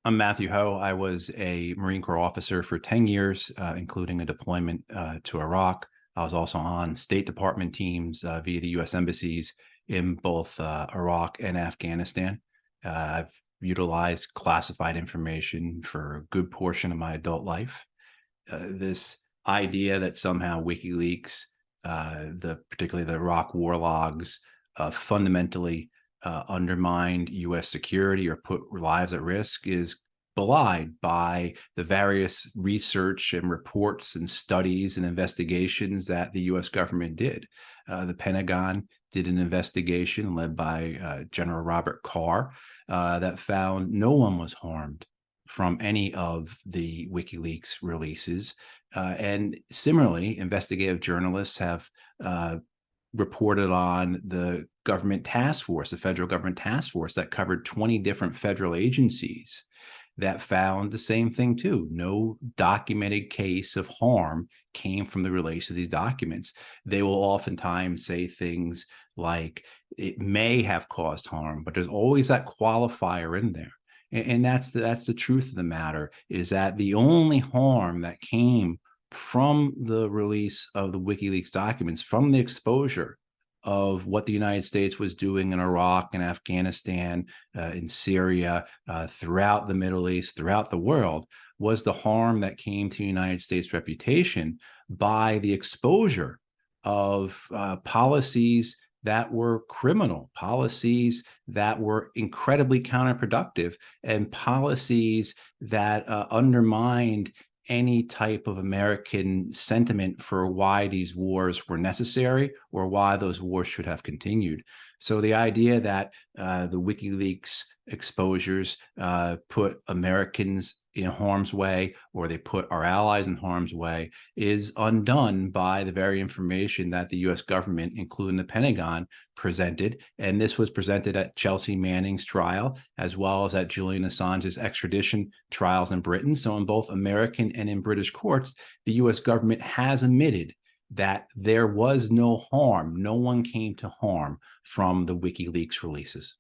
I'm Matthew Ho. I was a Marine Corps officer for 10 years, including a deployment to Iraq. I was also on State Department teams via the U.S. embassies in both Iraq and Afghanistan. I've utilized classified information for a good portion of my adult life. This idea that somehow WikiLeaks, particularly the Iraq war logs, fundamentally undermined U.S. security or put lives at risk is belied by the various research and reports and studies and investigations that the U.S. government did. The Pentagon did an investigation led by General Robert Carr that found no one was harmed from any of the WikiLeaks releases. And similarly, investigative journalists have reported on the government task force, the federal government task force that covered 20 different federal agencies that found the same thing too. No documented case of harm came from the release of these documents. They will oftentimes say things like, it may have caused harm, but there's always that qualifier in there. And that's the truth of the matter, is that the only harm that came from the release of the WikiLeaks documents, from the exposure of what the United States was doing in Iraq and Afghanistan, in Syria, throughout the Middle East, throughout the world, was the harm that came to the United States reputation by the exposure of policies that were criminal, policies that were incredibly counterproductive, and policies that undermined any type of American sentiment for why these wars were necessary or why those wars should have continued. So the idea that the WikiLeaks exposures put Americans in harm's way, or they put our allies in harm's way, is undone by the very information that the U.S. government, including the Pentagon, presented. And this was presented at Chelsea Manning's trial, as well as at Julian Assange's extradition trials in Britain. So in both American and in British courts, the U.S. government has admitted that there was no harm, no one came to harm from the WikiLeaks releases.